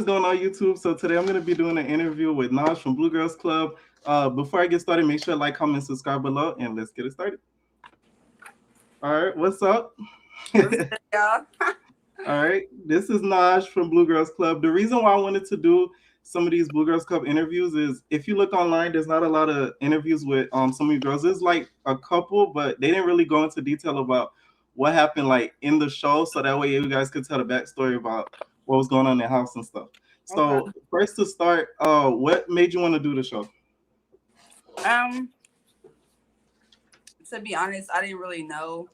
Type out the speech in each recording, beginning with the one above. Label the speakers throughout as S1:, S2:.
S1: going on, YouTube? So today I'm going to be doing an interview with Naj from Blue Girls Club. Before I get started, make sure to like, comment, subscribe below, and let's get it started. All right, what's up?
S2: What's good, y'all?
S1: All right, this is Naj from Blue Girls Club. The reason why I wanted to do some of these Blue Girls Club interviews is if you look online, there's not a lot of interviews with some of you girls. There's like a couple, but they didn't really go into detail about what happened like in the show, so that way you guys could tell the backstory about what was going on in the house and stuff.
S2: Okay.
S1: So first to start, what made you want to do the show?
S2: Um, to be honest, I didn't really know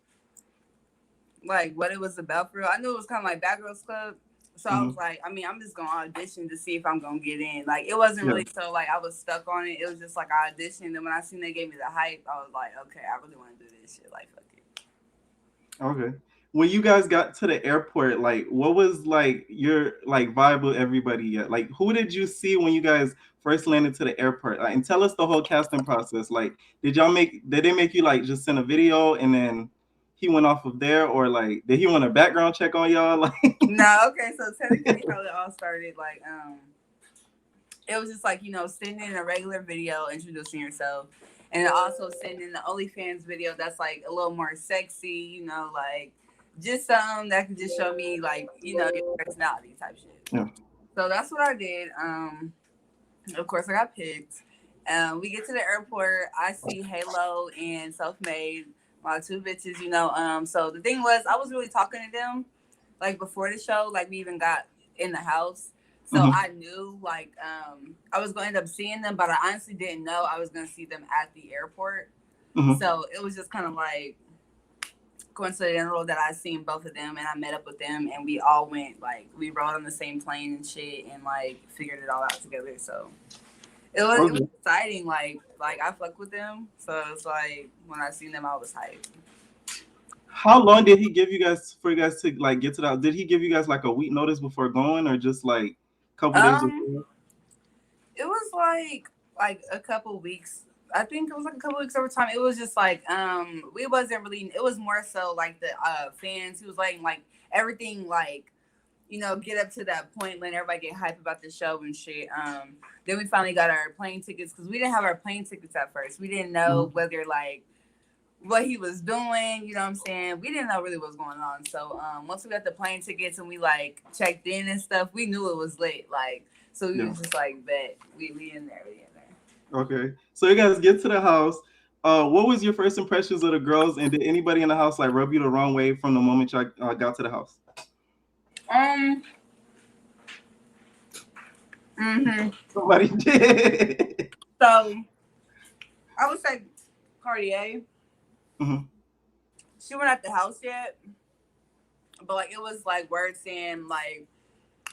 S2: like what it was about for real. I knew it was kind of like Bad Girls Club. So I was like, I'm just gonna audition to see if I'm gonna get in. Like, it wasn't really so like I was stuck on it. It was just like I auditioned, and when I seen they gave me the hype, I was like, okay, I really want to do this shit. Like, fuck it.
S1: Okay. When you guys got to the airport, like what was like your like vibe with everybody yet? Like who did you see when you guys first landed to the airport? Like, and tell us the whole casting process. Like did they make you like just send a video and then he went off of there, or like did he want a background check on y'all? Like
S2: No, okay. So technically, how it all started, like, it was just like sending in a regular video introducing yourself, and then also sending the OnlyFans video that's like a little more sexy, like just something that could just show me like your personality type shit.
S1: Yeah.
S2: So that's what I did. Of course I got picked. We get to the airport. I see Halo and Self Made, my two bitches. So the thing was, I was really talking to them like before the show. Like we even got in the house. So I knew like I was going to end up seeing them, but I honestly didn't know I was going to see them at the airport. So it was just kind of like coincidental that I seen both of them and I met up with them and we all went like we rode on the same plane and shit and like figured it all out together. So it was exciting. Like I fucked with them. So it's like when I seen them I was hyped.
S1: How long did he give you guys for you guys to like get to that? Did he give you guys like a week notice before going, or just like a couple days before?
S2: It was like a couple weeks. I think it was like a couple weeks over time. It was just like we wasn't really. It was more so like the fans who was like everything like get up to that point when everybody get hype about the show and shit. Then we finally got our plane tickets because we didn't have our plane tickets at first. We didn't know whether like what he was doing, you know what I'm saying? We didn't know really what was going on. So once we got the plane tickets and we like checked in and stuff, we knew it was lit. Like, so we was just like, bet we in there.
S1: Okay, so you guys get to the house. What was your first impressions of the girls, and did anybody in the house like rub you the wrong way from the moment you got to the house? Somebody did.
S2: So I would say Cartea. She wasn't at the house yet, but like it was like word saying like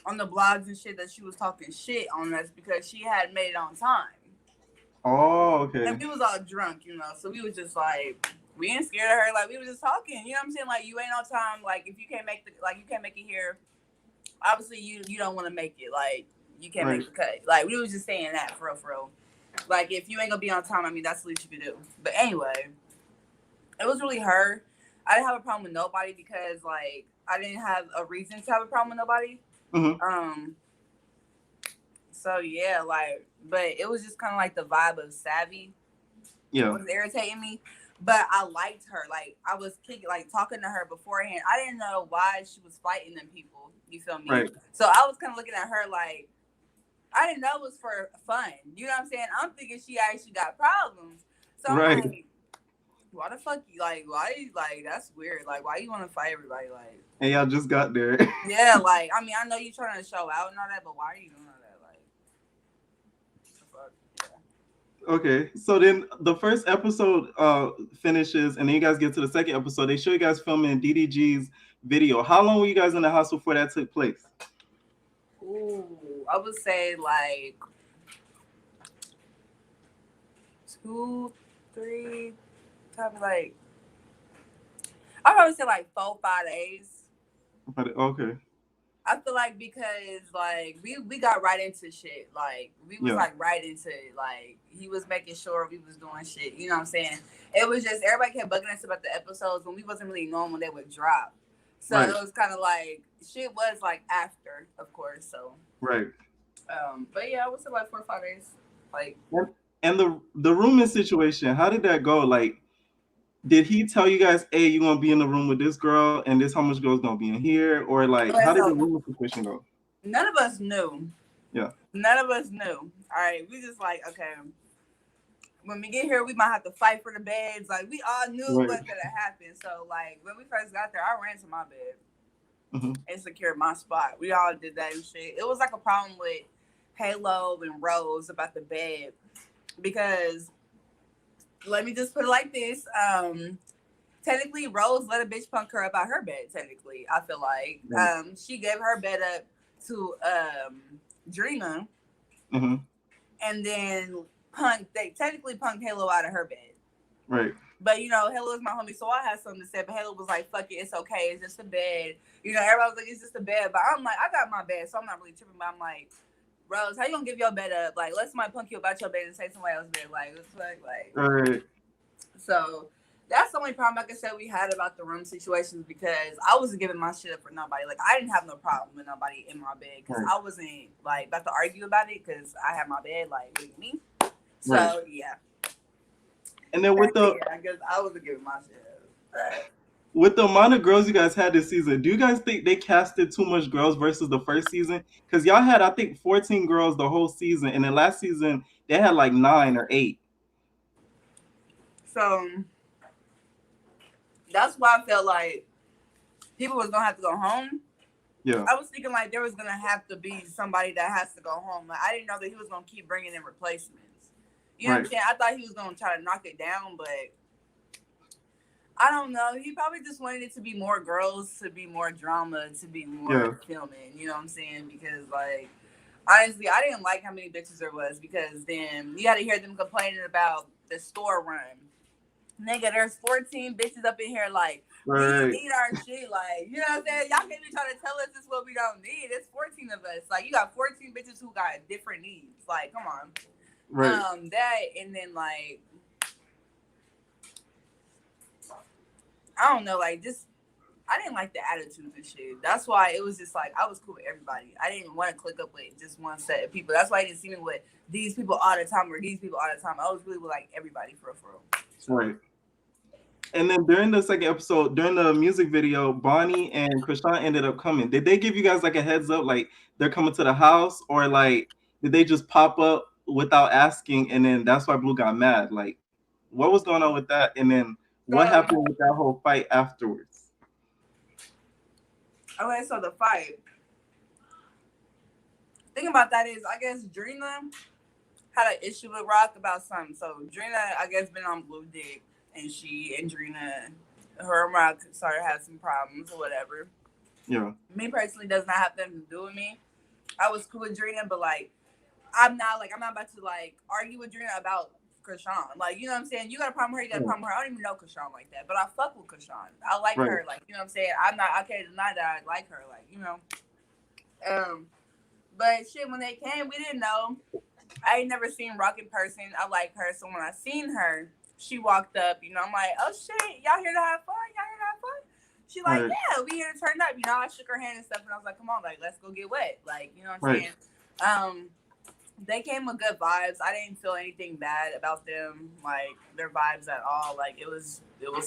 S2: on the blogs and shit that she was talking shit on us because she had made it on time.
S1: Oh, okay.
S2: And we was all drunk, so we was just like, we ain't scared of her. Like we was just talking, you know what I'm saying? Like you ain't on time. Like if you can't make it here, obviously you don't want to make it. Like you can't make the cut. Like we was just saying that for real. Like if you ain't gonna be on time, that's the least you could do. But anyway, it was really her. I didn't have a problem with nobody because like I didn't have a reason to have a problem with nobody. So yeah, like, but it was just kind of like the vibe of Savvy. Yeah, it was irritating me, but I liked her. Like I was talking to her beforehand. I didn't know why she was fighting them people. You feel me? Right. So I was kind of looking at her like I didn't know it was for fun. You know what I'm saying? I'm thinking she actually got problems. So I'm like, why the fuck you why that's weird. Like why you want to fight everybody like?
S1: And y'all just got there.
S2: Yeah, like I know you trying to show out and all that, but why are you doing all that?
S1: Okay, so then the first episode finishes, and then you guys get to the second episode. They show you guys filming DDG's video. How long were you guys in the house before that took place?
S2: Ooh, I would say like 2, 3, probably like I probably say like 4, 5 days.
S1: Okay.
S2: I feel like because like we got right into shit. Like we was like right into it. Like he was making sure we was doing shit. You know what I'm saying? It was just everybody kept bugging us about the episodes when we wasn't really knowing when they would drop. So
S1: Right.
S2: it was kind of like shit was like after, of course. So,
S1: Right.
S2: but yeah, I was like 4 or 5 days. Like,
S1: And, and the rooming situation, how did that go? Like, did he tell you guys, hey, you're gonna be in the room with this girl and this how much girl's gonna be in here? Or like
S2: okay,
S1: how did the
S2: so
S1: rooming situation go?
S2: none of us knew.
S1: Yeah.
S2: None of us knew. All right, we just like, okay, when we get here, we might have to fight for the beds. Like, we all knew
S1: Right.
S2: what gonna happen. So, like, when we first got there, I ran to my bed
S1: Mm-hmm.
S2: and secured my spot. We all did that and shit. It was like a problem with Halo and Rose about the bed because let me just put it like this. Technically, Rose let a bitch punk her about her bed. Technically, I feel like
S1: Right.
S2: she gave her bed up to Drina,
S1: Mm-hmm.
S2: and then they technically punked Halo out of her bed.
S1: Right.
S2: But you know, Halo is my homie, so I had something to say. But Halo was like, "Fuck it, it's okay, it's just a bed." You know, everybody was like, "It's just a bed," but I'm like, I got my bed, so I'm not really tripping. But I'm like, Rose, how you gonna give your bed up? Like, let somebody punk you about your bed and say somebody else's bed. Like, what's like?
S1: Right.
S2: So that's the only problem, like I said, we had about the room situations because I wasn't giving my shit up for nobody. Like, I didn't have no problem with nobody in my bed because
S1: Right.
S2: I wasn't like about to argue about it because I had my bed. Like, with me. So
S1: Right.
S2: yeah.
S1: And then
S2: Yeah, I guess I wasn't giving my shit up.
S1: with the amount of girls you guys had this season, do you guys think they casted too much girls versus the first season? Because y'all had, I think, 14 girls the whole season, and then last season they had like 9 or 8.
S2: So that's why I felt like people was gonna have to go home.
S1: Yeah.
S2: I was thinking like there was gonna have to be somebody that has to go home. Like I didn't know that he was gonna keep bringing in replacements. You know what I'm
S1: Right.
S2: saying? I thought he was gonna try to knock it down, but I don't know. He probably just wanted it to be more girls, to be more drama, to be
S1: Yeah.
S2: more filming. You know what I'm saying? Because like honestly, I didn't like how many bitches there was because then you had to hear them complaining about the store run. Nigga, there's 14 bitches up in here like we
S1: Right.
S2: need our shit. Like, you know what I'm saying? Y'all can't be trying to tell us this is what we don't need. It's 14 of us. Like, you got 14 bitches who got different needs. Like, come on.
S1: Right.
S2: That and then like I don't know, like just I didn't like the attitudes and shit. That's why it was just like I was cool with everybody. I didn't want to click up with just one set of people. That's why I didn't see me with these people all the time or these people all the time. I was really with like everybody for real. So.
S1: Right. And then during the second episode, during the music video, Bonnie and Krishan ended up coming. Did they give you guys like a heads up, like they're coming to the house, or like did they just pop up without asking, and then that's why Blue got mad? Like, what was going on with that? And then what
S2: So
S1: happened with that whole fight afterwards?
S2: okay, so the fight. Thing about that is I guess Drina had an issue with Rock about something. So Drina, I guess, been on Blue Dick, and she and Drina, her and Rock started having some problems or whatever.
S1: Yeah.
S2: Me personally does not have nothing to do with me. I was cool with Drina, but like I'm not about to like argue with Drina about Krishan. Like, you know what I'm saying? You got a problem with her, you got a
S1: Yeah.
S2: problem with her. I don't even know Krishan like that. But I fuck with Krishan. I like
S1: Right.
S2: her, like, you know what I'm saying? I can't deny that I like her, like, you know. But shit, when they came, we didn't know. I ain't never seen Rock in person. I like her. So when I seen her, she walked up, you know, I'm like, oh shit, y'all here to have fun? Y'all here to have fun? She like,
S1: Right.
S2: yeah, we here to turn up. You know, I shook her hand and stuff, and I was like, come on, like, let's go get wet. Like, you know what I'm
S1: Right.
S2: saying? They came with good vibes. I didn't feel anything bad about them, like their vibes at all. Like it was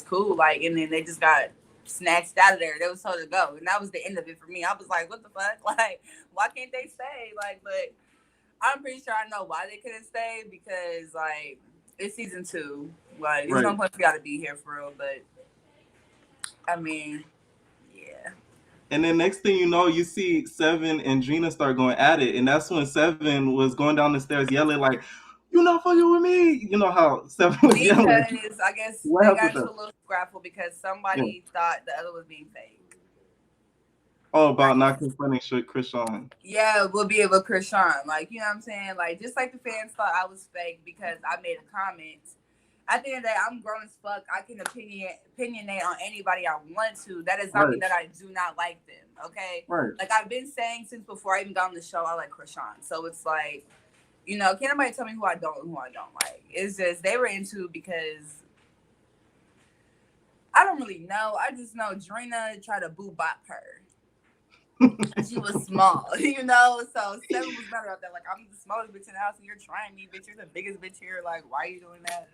S2: cool. Like, and then they just got snatched out of there. They was told to go, and that was the end of it for me. I was like, what the fuck? Like, why can't they stay? Like, but I'm pretty sure I know why they couldn't stay because like it's season 2. Like, there's
S1: Right.
S2: no point for y'all to be here for real. But I mean, yeah.
S1: And then next thing you know, you see Seven and Gina start going at it, and that's when Seven was going down the stairs yelling like, "You not fucking with me." You know how Seven was yelling.
S2: Because I guess
S1: What
S2: they
S1: happened
S2: got
S1: with
S2: into
S1: that?
S2: a little scraffle because
S1: Yeah.
S2: somebody thought the other was being fake.
S1: Oh, about not confronting Krishan.
S2: Yeah, we'll be able to Krishan. Like, you know what I'm saying? Like, just like the fans thought I was fake because I made a comment. At the end of the day, I'm grown as fuck. I can opinionate on anybody I want to. That does not
S1: Right.
S2: mean that I do not like them. Okay?
S1: Right.
S2: Like I've been saying since before I even got on the show, I like Krishan. So it's like, you know, can't nobody tell me who I don't and who I don't like. It's just they were into because I don't really know. I just know Drina tried to boo bop her. And she was small, you know. So Seven was better out there. Like, I'm the smallest bitch in the house, and you're trying me, bitch. You're the biggest bitch here. Like, why are you doing that?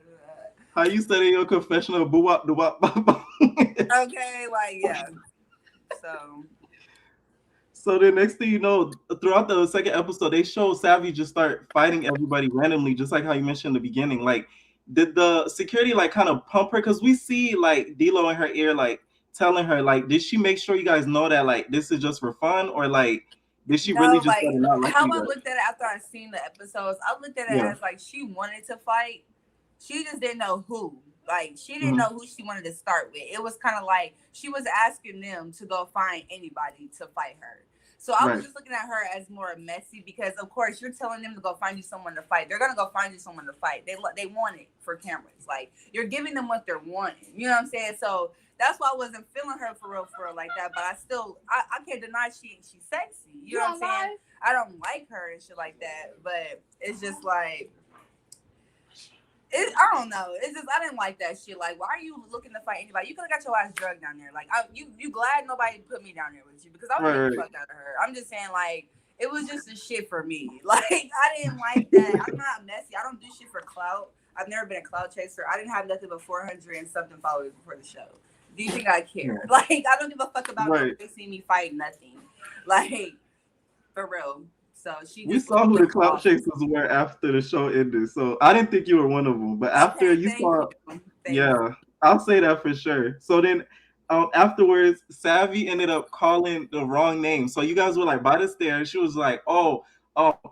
S1: How you said in your confessional, boo wop, doo wop, bop, bop.
S2: Okay, like, yeah. So
S1: So the next thing you know, throughout the second episode, they show Savvy just start fighting everybody randomly, just like how you mentioned in the beginning. Like, did the security like kind of pump her? Because we see like D'Lo in her ear, like telling her, like, did she make sure you guys know that like this is just for fun, or like did she really
S2: no,
S1: just
S2: like
S1: start not liking
S2: how
S1: you
S2: I
S1: guys?
S2: looked at it after I seen the episodes, I looked at it
S1: Yeah.
S2: as like she wanted to fight. She just didn't know who. Like she didn't
S1: Hmm.
S2: know who she wanted to start with. It was kind of like she was asking them to go find anybody to fight her. So I was
S1: Right.
S2: just looking at her as more messy because of course you're telling them to go find you someone to fight. They're gonna go find you someone to fight. They want it for cameras. Like you're giving them what they're wanting. You know what I'm saying? So that's why I wasn't feeling her for real like that. But I still I can't deny she's sexy. You know what I'm saying? I don't like her and shit like that. But it's just like I don't know. It's just I didn't like that shit. Like, why are you looking to fight anybody? You could have got your ass drugged down there. Like, you glad nobody put me down there with you because I would
S1: Right.
S2: have beat the
S1: Right.
S2: fuck out of her. I'm just saying, like, it was just a shit for me. Like, I didn't like that. I'm not messy. I don't do shit for clout. I've never been a clout chaser. I didn't have nothing but 400 and something followers before the show. Do you think I
S1: Yeah.
S2: care? Like, I don't give a fuck about
S1: Right.
S2: nobody seeing me fight nothing. Like, for real. So she
S1: We
S2: just was
S1: saw who the
S2: playing
S1: clout
S2: off.
S1: chasers were after the show ended, so I didn't think you were one of them. But after
S2: Okay,
S1: you
S2: thank
S1: saw,
S2: you. Thank you.
S1: yeah, I'll say that for sure. So then, afterwards, Savvy ended up calling the wrong name. So you guys were like by the stairs. She was like, "Oh,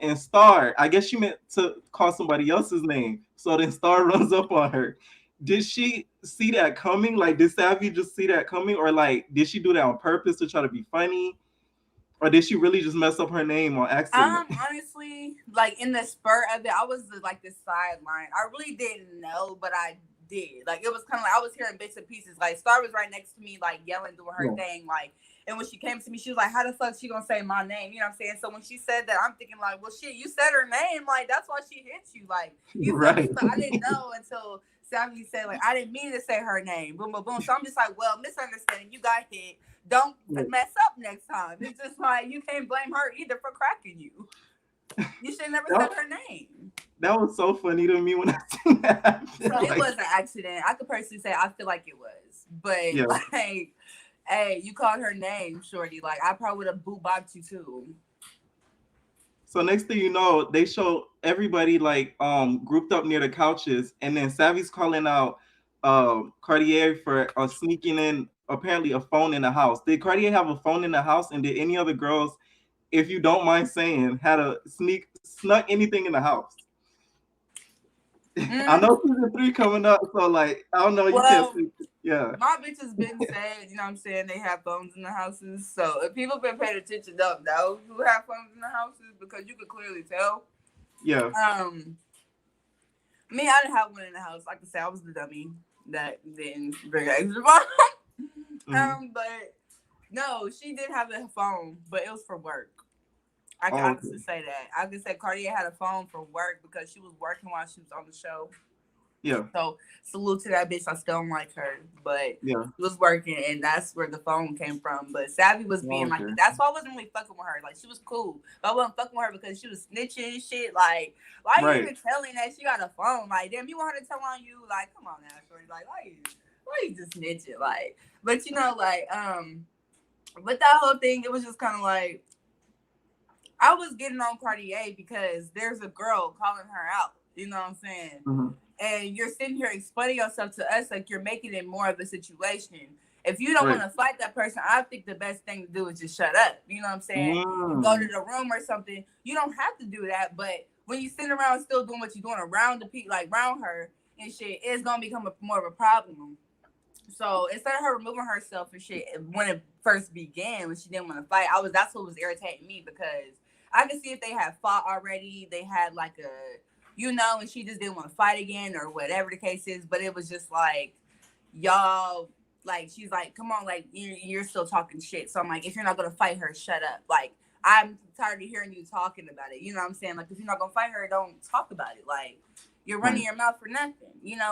S1: and Star." I guess she meant to call somebody else's name. So then Star runs up on her. Did she see that coming? Like, did Savvy just see that coming, or like, did she do that on purpose to try to be funny, or did she really just mess up her name on accident?
S2: Honestly, like in the spur of it, I was like the sideline. I really didn't know, but I did. Like it was kind of like I was hearing bits and pieces. Like Star was right next to me, like yelling, doing her
S1: Yeah.
S2: thing. Like, and when she came to me, she was like, "How the fuck she gonna say my name?" You know what I'm saying? So when she said that, I'm thinking like, "Well, shit, you said her name. Like that's why she hit you. Like you feel me?"
S1: Right.
S2: So I didn't know until Sammy said like I didn't mean to say her name. Boom, boom, boom. So I'm just like, well, misunderstanding. You got hit. Don't mess up next time. It's just like you can't blame her either for cracking you. You should have never
S1: That,
S2: said her name.
S1: that was so funny to me when I seen that
S2: So
S1: happen.
S2: it
S1: Like,
S2: was an accident. I could personally say I feel like it was. But
S1: yeah.
S2: like, hey, you called her name, Shorty. Like I probably would have boo bopped you too.
S1: So next thing you know, they show everybody like grouped up near the couches, and then Savvy's calling out Cartier for sneaking in apparently a phone in the house. Did Cartier have a phone in the house, and did any other girls, if you don't mind saying, had a snuck anything in the house? I
S2: Mm,
S1: know season 3 coming up, so like I don't know, you can't
S2: well,
S1: speak. Yeah,
S2: my bitches been saying, you know what I'm saying, they have phones in the houses. So if people been paying attention, don't know who have phones in the houses because you could clearly tell.
S1: yeah.
S2: Um, Me, I didn't have one in the house. Like I said, I was the dummy that didn't bring an extra phone.
S1: Hmm.
S2: But no, she did have a phone, but it was for work. I can
S1: Oh, okay.
S2: honestly say that. I can say Cartier had a phone for work because she was working while she was on the show.
S1: Yeah,
S2: So salute to that bitch. I still don't like her, but
S1: yeah.
S2: she was working, and that's where the phone came from. But Savvy was
S1: Oh,
S2: being like,
S1: okay.
S2: that's why I wasn't really fucking with her. Like she was cool, but I wasn't fucking with her because she was snitching and shit. Like, why are you
S1: Right.
S2: even telling that she got a phone? Like, damn, you want her to tell on you? Like, come on now, shorty. Like, why you just snitching? Like, but you know, like, with that whole thing, it was just kind of like I was getting on Cartier because there's a girl calling her out. You know what I'm saying?
S1: Hmm.
S2: And you're sitting here explaining yourself to us like you're making it more of a situation. If you don't want
S1: Right.
S2: to fight that person, I think the best thing to do is just shut up. You know what I'm saying? And go to
S1: Mm.
S2: the room or something. You don't have to do that, but when you sit around still doing what you're doing around the people, like around her and shit, it's gonna become more of a problem. So instead of her removing herself and shit when it first began, when she didn't want to fight, that's what was irritating me because I could see if they had fought already, they had like a and she just didn't want to fight again or whatever the case is. But it was just like y'all, like she's like, come on, like you're still talking shit. So I'm like, if you're not gonna fight her, shut up. Like I'm tired of hearing you talking about it. You know what I'm saying? Like if you're not gonna fight her, don't talk about it. Like you're running
S1: Right.
S2: your mouth for nothing.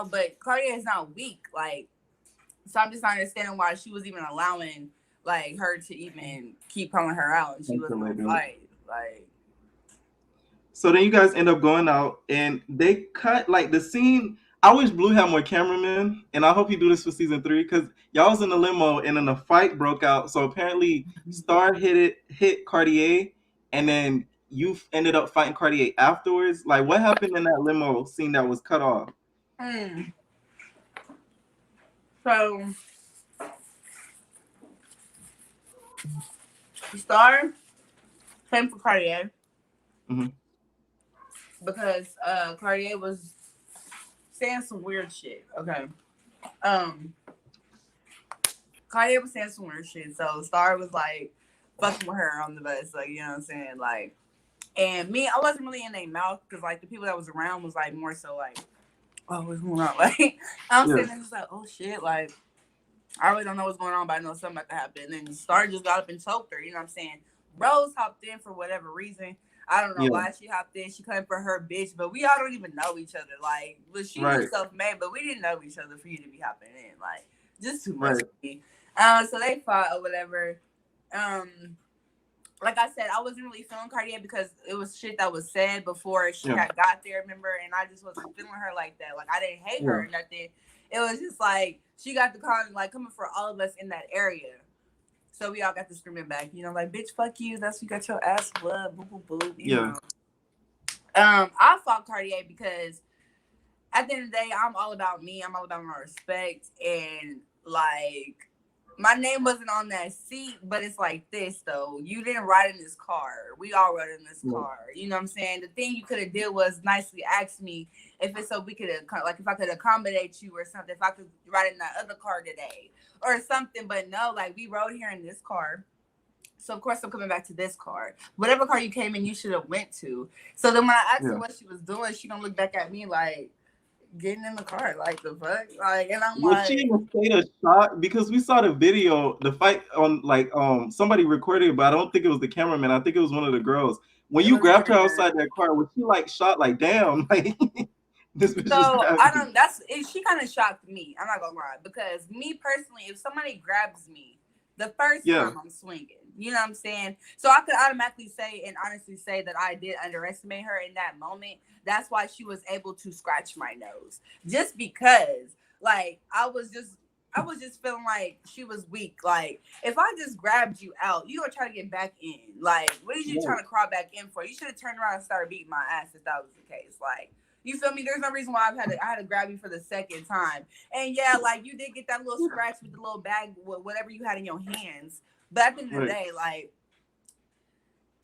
S2: But Cartier is not weak. Like So I'm just not understanding why she was even allowing like her to even keep calling her out, and she wasn't gonna fight. Like,
S1: so then you guys end up going out, and they cut like the scene. I wish Blue had more cameramen, and I hope you do this for season 3 because y'all was in the limo, and then a fight broke out. So apparently, Star hit Cartier, and then you ended up fighting Cartier afterwards. Like, what happened in that limo scene that was cut off?
S2: hmm. So Star came for Cartier
S1: Mm-hmm.
S2: because Cartier was saying some weird shit. Okay. Um, Cartier was saying some weird shit, so Star was like fucking with her on the bus, like, you know what I'm saying, like. And me, I wasn't really in their mouth because like the people that was around was like more so like, oh, what's going on? Like, I'm sitting there just like, oh shit, like I really don't know what's going on, but I know something about to happen. And then Star just got up and choked her. You know what I'm saying? Rose hopped in for whatever reason. I don't know why she hopped in. She claimed for her bitch, but we all don't even know each other. Like, well, she was self-made, but we didn't know each other for you to be hopping in. Like, just too much for me. So they fought or whatever. Like I said, I wasn't really feeling Cartier because it was shit that was said before she had got there, remember? And I just wasn't feeling her like that. Like, I didn't hate her or nothing. It was just like she got the call, like coming for all of us in that area. So we all got to screaming back, you know, like, bitch, fuck you. That's you got your ass blood, boo boo boo. You know. I fought Cartier because at the end of the day, I'm all about me. I'm all about my respect. And like, my name wasn't on that seat, but it's like this though. You didn't ride in this car. We all rode in this car. You know what I'm saying? The thing you could have did was nicely ask me if it's so we could like if I could accommodate you or something. If I could ride in that other car today or something. But no, like we rode here in this car. So of course I'm coming back to this car. Whatever car you came in, you should have went to. So then when I asked her what she was doing, she gonna look back at me like getting in the car, like the fuck, like, and I'm like,
S1: she in a state of shock because we saw the video, the fight on like somebody recorded it, but I don't think it was the cameraman. I think it was one of the girls. When you grabbed her outside that car, was she like shot? Like, damn, like this bitch just grabbed
S2: I don't. That's it, she kind of shocked me. I'm not gonna lie because me personally, if somebody grabs me the first time I'm swinging, you know what I'm saying? So I could automatically say and honestly say that I did underestimate her in that moment. That's why she was able to scratch my nose. Just because, like, I was just feeling like she was weak. Like, if I just grabbed you out, you gonna try to get back in. Like, what are you trying to crawl back in for? You should have turned around and started beating my ass if that was the case. Like, you feel me? There's no reason why I had to grab you for the second time. And yeah, like you did get that little scratch with the little bag, whatever you had in your hands. But at the end of the day, like,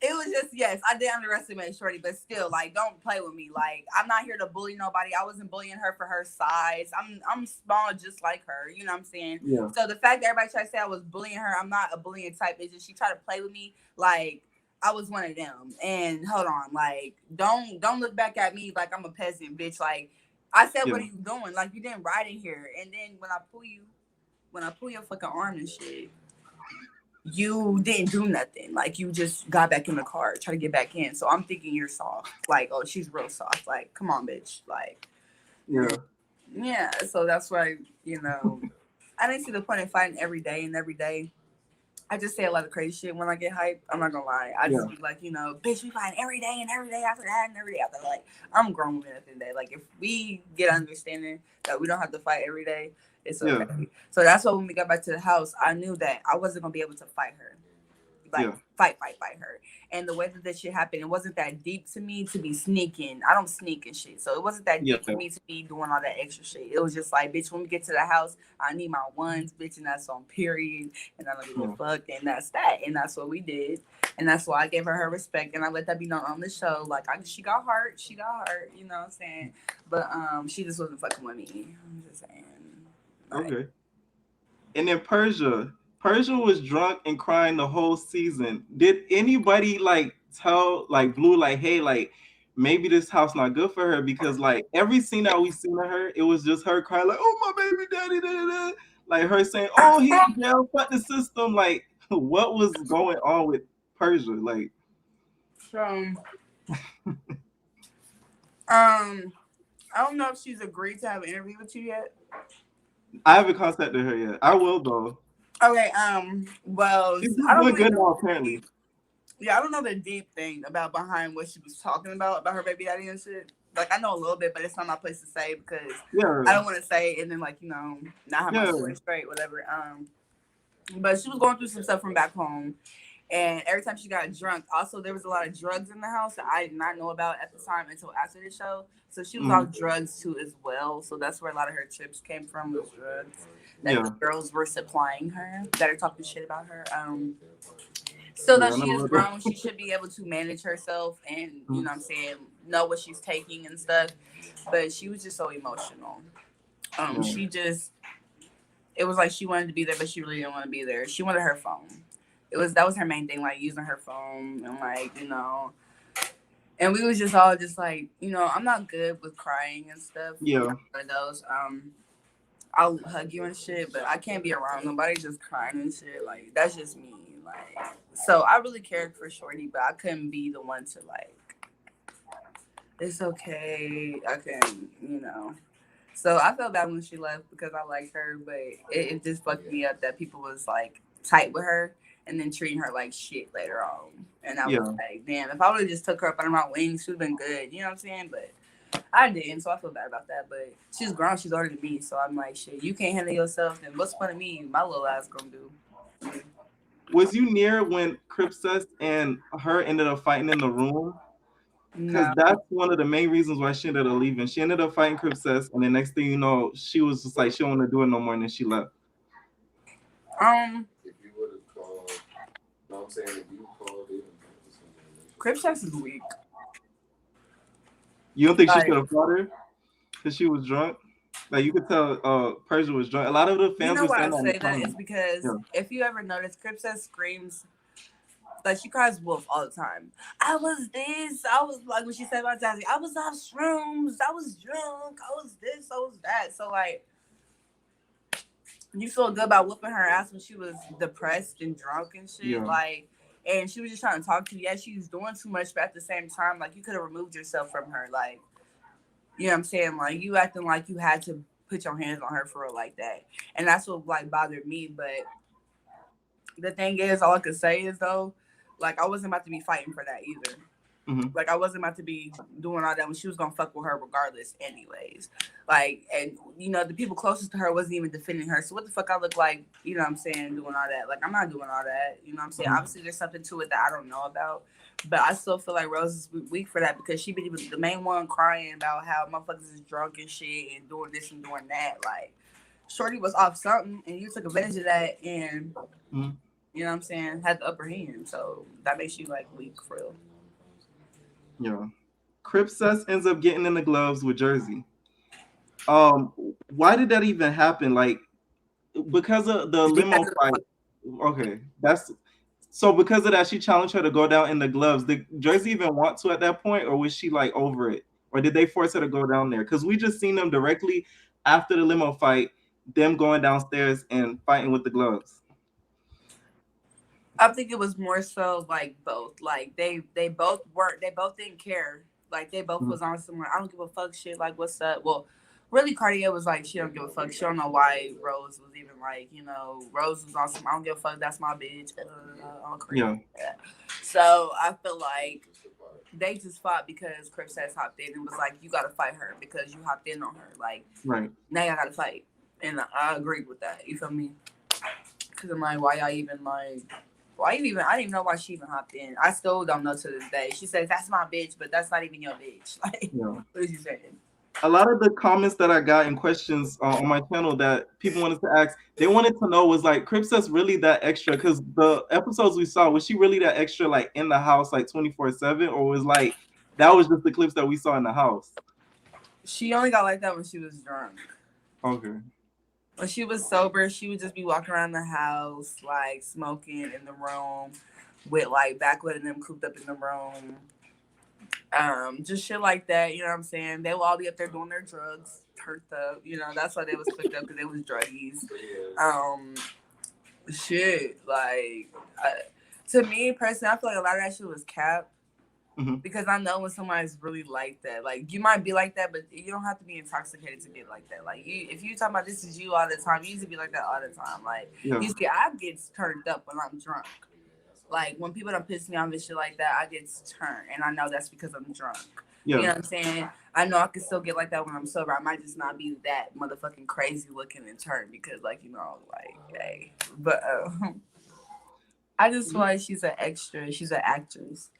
S2: it was just, yes, I did underestimate Shorty, but still, like, don't play with me. Like, I'm not here to bully nobody. I wasn't bullying her for her size. I'm small just like her. You know what I'm saying? Yeah. So the fact that everybody tried to say I was bullying her, I'm not a bullying type. It's just she tried to play with me like I was one of them. And hold on, like, don't look back at me like I'm a peasant, bitch. Like, I said, what are you doing? Like, you didn't ride in here. And then when I pull your fucking arm and shit, you didn't do nothing. Like, you just got back in the car, try to get back in. So I'm thinking you're soft. Like, oh, she's real soft. Like, come on, bitch. Like, yeah. So that's why, you know, I didn't see the point in fighting every day and every day. I just say a lot of crazy shit when I get hyped. I'm not gonna lie. I just be like, you know, bitch, we fighting every day and every day after that and every day after that. Like, I'm grown women at the end of the day. Like, if we get understanding that we don't have to fight every day, it's okay. Yeah. So that's why when we got back to the house, I knew that I wasn't gonna be able to fight her. Like, fight her. And the way that this shit happened, it wasn't that deep to me to be sneaking. I don't sneak and shit. So it wasn't that deep for me to be doing all that extra shit. It was just like, bitch, when we get to the house, I need my ones, bitch, and that's on period. And I don't give a fuck. And that's that. And that's what we did. And that's why I gave her respect. And I let that be known on the show. Like, she got hurt. You know what I'm saying? But she just wasn't fucking with me. I'm just saying. Like,
S1: okay. And then Persia was drunk and crying the whole season. Did anybody like tell like Blue like, hey, like maybe this house not good for her? Because like every scene that we seen of her, it was just her crying like, oh my baby daddy, da, da, da. Like her saying, oh, he's down, fuck the system. Like, what was going on with Persia? Like,
S2: I don't know if she's agreed to have an interview with you yet.
S1: I haven't contacted her yet. I will though.
S2: Okay, well,
S1: She's
S2: I don't
S1: doing
S2: really
S1: good
S2: know
S1: now,
S2: the
S1: apparently.
S2: deep. Yeah, I don't know the deep thing about behind what she was talking about her baby daddy and shit. Like I know a little bit, but it's not my place to say because I
S1: Yeah,
S2: don't want to say it and then like not have my
S1: yeah,
S2: story straight, whatever. But she was going through some stuff from back home, and every time she got drunk, also there was a lot of drugs in the house that I did not know about at the time until after the show. So she was
S1: mm,
S2: on drugs too as well. So that's where a lot of her trips came from was drugs that the
S1: yeah,
S2: girls were supplying her that are talking shit about her. So though
S1: yeah. I
S2: she
S1: know
S2: is
S1: about that.
S2: grown, she should be able to manage herself and
S1: Mm,
S2: what I'm saying, know what she's taking and stuff. But she was just so emotional.
S1: yeah,
S2: She just it was like she wanted to be there, but she really didn't want to be there. She wanted her phone. That was her main thing, like using her phone and and we was just all just like, I'm not good with crying and stuff. I'm
S1: yeah,
S2: not one of those. I'll hug you and shit, but I can't be around nobody just crying and shit. Like that's just me. Like so I really cared for Shorty, but I couldn't be the one to like it's okay. I can. So I felt bad when she left because I liked her, but it just fucked me up that people was like tight with her and then treating her like shit later on. And I was
S1: yeah.
S2: like, damn, if I would have just took her up under my wings, she'd have been good. You know what I'm saying? But I didn't, so I feel bad about that. But she's grown, she's older than me, so I'm like, shit, you can't handle yourself, then what's fun of me? My little ass gonna do.
S1: Was you near when cripcess and her ended up fighting in the room? Because
S2: No.
S1: that's one of the main reasons why she ended up leaving. She ended up fighting cripcess, and the next thing you know, she was just like she don't want to do it no more, and then she left.
S2: Um,
S3: If you would have called, no, I'm saying if you called it,
S2: cripcess is weak.
S1: You don't think she
S2: Like,
S1: could have fought her because she was drunk? Like you could tell, Persia was drunk. A lot of the
S2: you
S1: fans
S2: know
S1: were
S2: why
S1: saying
S2: I
S1: that in the
S2: say that is
S1: comments.
S2: because
S1: Yeah,
S2: if you ever notice, cripcess screams like she cries wolf all the time. I was this. I was like when she said about Jassy. I was off shrooms. I was drunk. I was this. I was that. So like you feel good about whooping her ass when she was depressed and drunk and shit.
S1: yeah,
S2: Like, and she was just trying to talk to you. Yeah, she was doing too much, but at the same time, like you could have removed yourself from her. Like, you know what I'm saying? Like you acting like you had to put your hands on her for real like that, and that's what like bothered me. But the thing is, all I could say is though, like I wasn't about to be fighting for that either.
S1: hmm,
S2: Like I wasn't about to be doing all that when she was gonna fuck with her regardless, anyways. Like, and the people closest to her wasn't even defending her. So what the fuck I look like? You know what I'm saying? Doing all that? Like I'm not doing all that. You know what I'm saying?
S1: hmm,
S2: Obviously, there's something to it that I don't know about, but I still feel like Rose is weak for that because she be the main one crying about how motherfuckers is drunk and shit and doing this and doing that. Like, Shorty was off something and you took advantage of that and
S1: hmm,
S2: you know what I'm saying had the upper hand. So that makes you like weak for real.
S1: yeah. Cripcess ends up getting in the gloves with Jersey. Why did that even happen? Like because of the
S2: Because
S1: limo
S2: of the
S1: fight. Okay, that's so because of that, she challenged her to go down in the gloves. Did Jersey even want to at that point, or was she like over it, or did they force her to go down there? Because we just seen them directly after the limo fight, them going downstairs and fighting with the gloves.
S2: I think it was more so like both. Like they both didn't care. Like they both
S1: Mhm.
S2: was on somewhere. I don't give a fuck shit. Like what's up? Well, really Cartea was like she don't give a fuck. She don't know why Rose was even like, Rose was on some I don't give a fuck, that's my bitch. All crazy.
S1: Yeah,
S2: Yeah. So I feel like they just fought because Chris has hopped in and was like, you gotta fight her because you hopped in on her. Like
S1: right.
S2: now y'all gotta fight. And I agreed with that. You feel me? Cause I'm like, why y'all even like why you even? I didn't even know why she even hopped in. I still don't know to this day. She says that's my bitch, but that's not even your bitch. Like,
S1: Yeah.
S2: what is you saying?
S1: A lot of the comments that I got and questions on my channel that people wanted to ask, they wanted to know was like, Cripcess really that extra? Because the episodes we saw, was she really that extra, like in the house, like 24/7, or was like that was just the clips that we saw in the house?
S2: She only got like that when she was drunk.
S1: Okay.
S2: When she was sober, she would just be walking around the house, like smoking in the room, with like backwood and them cooped up in the room. Just shit like that. You know what I'm saying? They will all be up there doing their drugs, perked up. That's why they was picked up because they was druggies. Um, shit, like to me personally, I feel like a lot of that shit was cap.
S1: Mm-hmm.
S2: Because I know when somebody's really like that, like you might be like that, but you don't have to be intoxicated to be like that. Like you, if you talk about this is you all the time, you used to be like that all the time. Like
S1: Yeah.
S2: you see, I get turned up when I'm drunk. Like when people don't piss me off and shit like that, I get turned, and I know that's because I'm drunk. You
S1: Yeah.
S2: know what I'm saying? I know I can still get like that when I'm sober. I might just not be that motherfucking crazy looking and turned because, like, like, hey, but I just feel like she's an extra. She's an actress.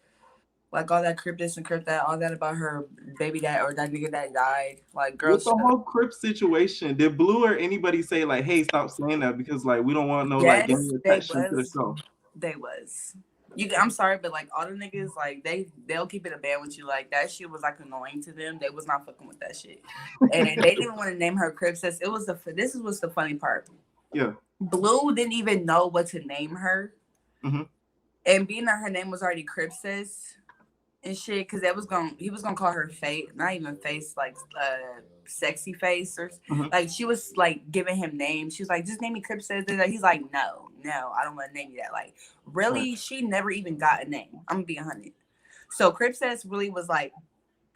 S2: Like all that crypt this and crypt that, all that about her baby dad or that nigga that died. Like, girl,
S1: With the
S2: shut up.
S1: whole Crip situation, did Blue or anybody say like, "Hey, stop saying that," because like we don't want no like gang
S2: Yes, they
S1: attention to the
S2: was.
S1: show?
S2: They was. I'm sorry, but like all the niggas, like they'll keep it a band with you. Like that shit was like annoying to them. They was not fucking with that shit, and they didn't want to name her cripcess. It was this is what's the funny part.
S1: Yeah.
S2: Blue didn't even know what to name her,
S1: Mm-hmm.
S2: and being that her name was already cripcess and shit, because he was gonna call her face, not even face, like sexy face or
S1: Mm-hmm.
S2: like she was like giving him names. She was like, just name me cripcess. He's like, no, I don't want to name you that. Like,
S1: Right.
S2: really, she never even got a name. I'm gonna be 100. So cripcess really was like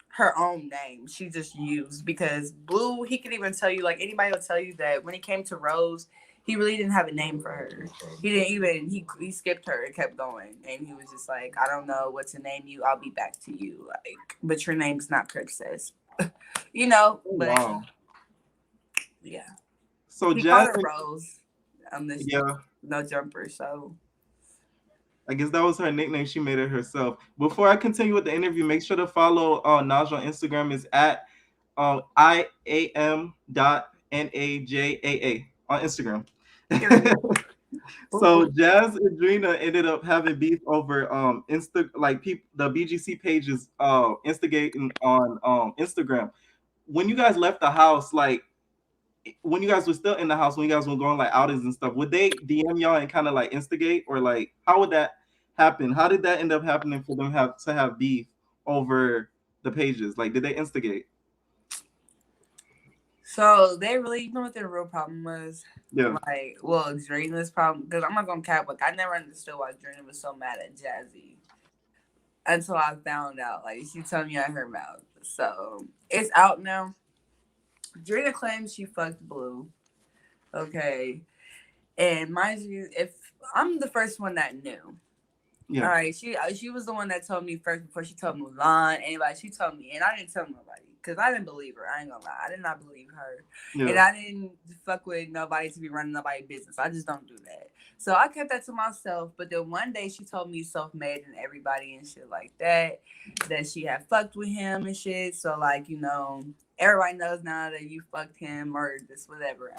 S2: her own name she just used because Blue, he could even tell you, like anybody will tell you that when it came to Rose, he really didn't have a name for her. He didn't even he skipped her and kept going, and he was just like, I don't know what to name you. I'll be back to you. Like, but your name's not Cripcess,
S1: Oh,
S2: But
S1: wow.
S2: yeah,
S1: So
S2: he called her
S1: Jasmine,
S2: Rose on this
S1: yeah,
S2: no jumper. So
S1: I guess that was her nickname. She made it herself. Before I continue with the interview, make sure to follow Naj on Instagram. Is at Iam.najaa on Instagram.
S2: period. Boop,
S1: So
S2: boop.
S1: Jazz and Drina ended up having beef over like people the BGC pages instigating on Instagram. When you guys left the house, like when you guys were still in the house, when you guys were going like outings and stuff, would they DM y'all and kind of like instigate, or like how would that happen? How did that end up happening for them have beef over the pages? Like, did they instigate?
S2: So they really, what their real problem was?
S1: Yeah.
S2: Like, well, Drina's problem, because I'm not gonna cap. Like, I never understood why Drina was so mad at Jassy until I found out. Like, she told me out her mouth. So it's out now. Drina claims she fucked Blue. Okay, and mind you, if I'm the first one that knew. All
S1: Yeah.
S2: right, she was the one that told me first before she told Mulan, anybody. She told me, and I didn't tell nobody because I didn't believe her. I ain't gonna lie, I did not believe her, and
S1: Yeah.
S2: I didn't fuck with nobody to be running nobody's business. I just don't do that. So I kept that to myself. But then one day she told me self-made and everybody and shit like that, that she had fucked with him and shit. So like everybody knows now that you fucked him or this whatever.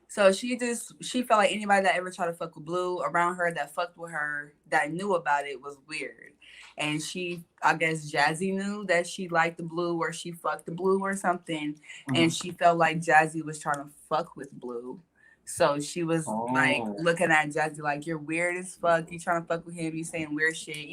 S2: So she felt like anybody that ever tried to fuck with Blue around her that fucked with her that knew about it was weird. And I guess Jassy knew that she liked the Blue or she fucked the Blue or something.
S1: Mhm.
S2: And she felt like Jassy was trying to fuck with Blue. So she was like
S1: Oh.
S2: looking at Jassy like, you're weird as fuck. You trying to fuck with him. You saying weird shit.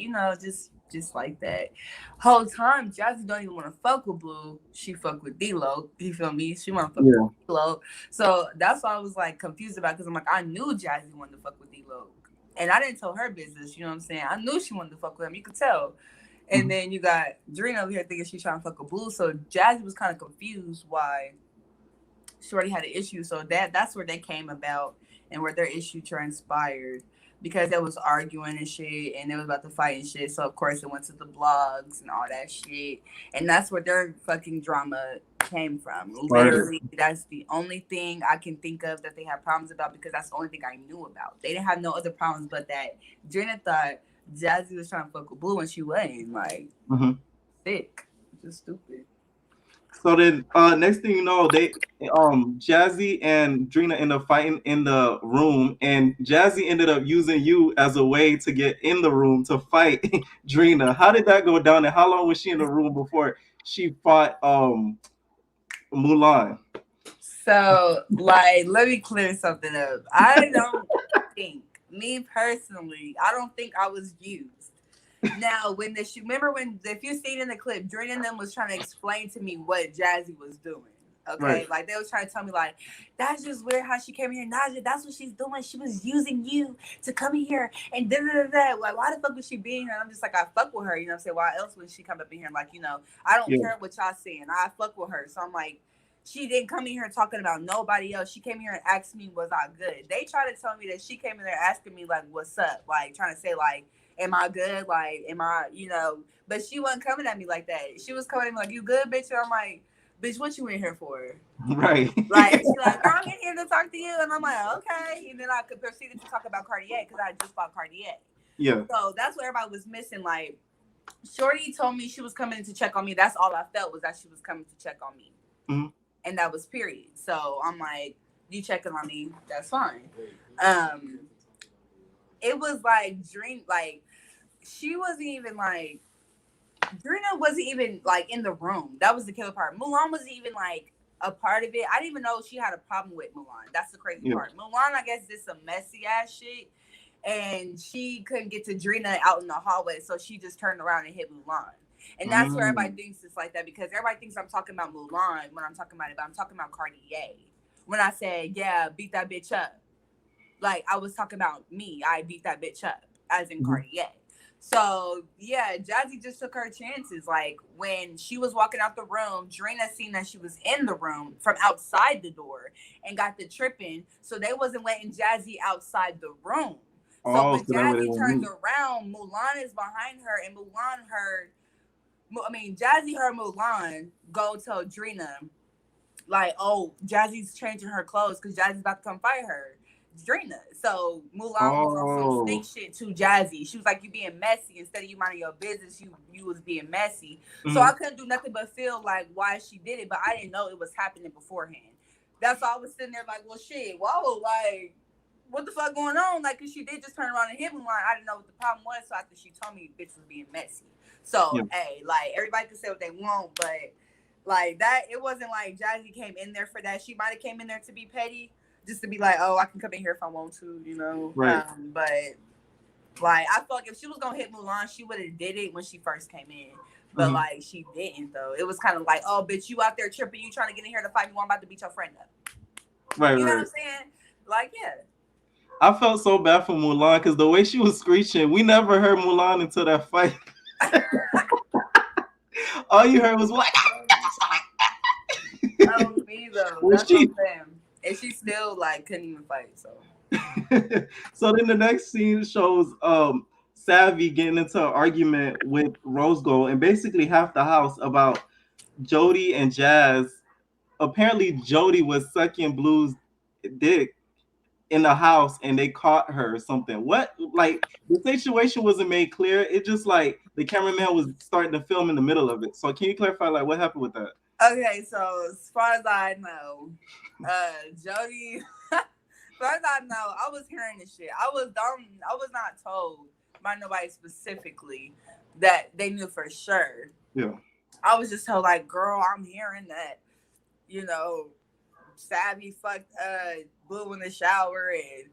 S2: Just like that. Whole time, Jassy don't even want to fuck with Blue. She fuck with D-Lo. You feel me? She want to fuck with
S1: Yeah.
S2: D-Lo. So that's why I was like confused about because I'm like, I knew Jassy wanted to fuck with D-Lo. And I didn't tell her business, you know what I'm saying? I knew she wanted to fuck with him. You could tell. And
S1: Mhm.
S2: then you got Drina over here thinking she's trying to fuck with Blue. So Jassy was kind of confused why she already had an issue. So that's where they came about and where their issue transpired because they was arguing and shit and they was about to fight and shit. So of course it went to the blogs and all that shit. And that's where their fucking drama came from.
S1: Started.
S2: Literally, that's the only thing I can think of that they have problems about because that's the only thing I knew about. They didn't have no other problems but that Jenna thought Jazzy was trying to fuck with Blue and she wasn't. Like,
S1: Mhm.
S2: sick. Just stupid.
S1: So then, next thing you know, they Jazzy and Drina end up fighting in the room, and Jazzy ended up using you as a way to get in the room to fight Drina. How did that go down, and how long was she in the room before she fought Mulan?
S2: So, like, let me clear something up. I don't think, me personally, I don't think I was used. Now, when remember when, if you seen in the clip, Drina and them was trying to explain to me what Jazzy was doing. Okay,
S1: Right.
S2: like they was trying to tell me like that's just weird how she came here, Najaa. That's what she's doing. She was using you to come in here and da da da da. Like why the fuck was she being here? And I'm just like I fuck with her. You know what I'm saying? Why else would she come up in here? Like I don't
S1: Yeah.
S2: care what y'all saying. I fuck with her. So I'm like she didn't come in here talking about nobody else. She came here and asked me was I good. They tried to tell me that she came in there asking me like what's up, like trying to say like am I good? Like am I But she wasn't coming at me like that. She was coming at me like you good, bitch. And I'm like bitch, what you in here for?
S1: Right.
S2: Like, she like, girl, I'm in here to talk to you. And I'm like, okay. And then I could proceed to talk about Cartea because I just bought Cartea.
S1: Yeah.
S2: So that's what everybody was missing. Like, Shorty told me she was coming in to check on me. That's all I felt was that she was coming to check on me.
S1: Mm-hmm.
S2: And that was period. So I'm like, you checking on me, that's fine. It was like dream like she wasn't even like Drina wasn't even like in the room. That was the killer part. Mulan wasn't even like a part of it. I didn't even know she had a problem with Mulan. That's the crazy
S1: Yeah.
S2: part. Mulan, I guess, did some messy ass shit, and she couldn't get to Drina out in the hallway, so she just turned around and hit Mulan. And that's where everybody thinks it's like that because everybody thinks I'm talking about Mulan when I'm talking about it, but I'm talking about Cartier. When I said, yeah, beat that bitch up, like I was talking about me. I beat that bitch up, as in Cartier. So yeah, Jassy just took her chances. Like when she was walking out the room, Drina seen that she was in the room from outside the door and got the tripping. So they wasn't letting Jassy outside the room. So
S1: Oh,
S2: when
S1: so that way they
S2: Jassy
S1: won't
S2: turns
S1: meet.
S2: around, Mulan is behind her, and Jassy heard Mulan go tell Drina, like, oh, Jazzy's changing her clothes because Jazzy's about to come fight her. Drina. So Mulan was on some
S1: Oh.
S2: snake shit to Jassy. She was like, you being messy. Instead of you minding your business, you was being messy. So I couldn't do nothing but feel like why she did it, but I didn't know it was happening beforehand. That's why I was sitting there like, well, shit, whoa, like, what the fuck going on? Like, cause she did just turn around and hit Mulan. I didn't know what the problem was, so after she told me, bitch was being messy. So,
S1: Yeah.
S2: hey, like, everybody can say what they want, but like that, it wasn't like Jassy came in there for that. She might have came in there to be petty, just to be like, oh, I can come in here if I want to,
S1: Right.
S2: But like, I felt like if she was gonna hit Mulan, she would have did it when she first came in. But like, she didn't though. It was kind of like, oh, bitch, you out there tripping, you trying to get in here to fight me? Well, I'm about to beat your friend up.
S1: Right.
S2: You know
S1: Right.
S2: what I'm saying? Like, yeah.
S1: I felt so bad for Mulan because the way she was screeching, we never heard Mulan until that fight. All you heard was what?
S2: Oh, me though.
S1: Was
S2: That's what
S1: she?
S2: I'm saying. And she still like couldn't even fight. So
S1: So then the next scene shows Savvy getting into an argument with Rose Gold and basically half the house about Jody and Jazz. Apparently Jody was sucking Blue's dick in the house and they caught her or something. What, like, the situation wasn't made clear. It just like the cameraman was starting to film in the middle of it. So can you clarify like what happened with that?
S2: okay, so as far as I know, Jody as far as I know, I was hearing this shit. I was not told by nobody specifically that they knew for sure.
S1: Yeah.
S2: I was just told like, girl, I'm hearing that, Savvy fucked Blue in the shower and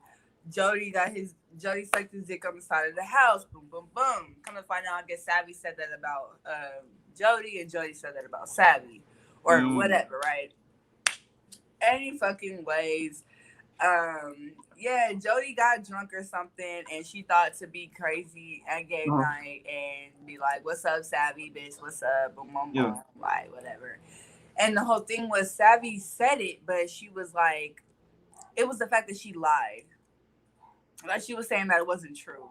S2: Jody sucked his dick on the side of the house. Boom, boom, boom. Come to find out, I guess Savvy said that about Jody, and Jody said that about Savvy, or whatever, right? Any fucking ways. Yeah, Jody got drunk or something, and she thought to be crazy at game night and be like, "What's up, Savvy, bitch? What's up?" Boom, boom, boom, like whatever. And the whole thing was Savvy said it, but she was like, it was the fact that she lied. Like she was saying that it wasn't true.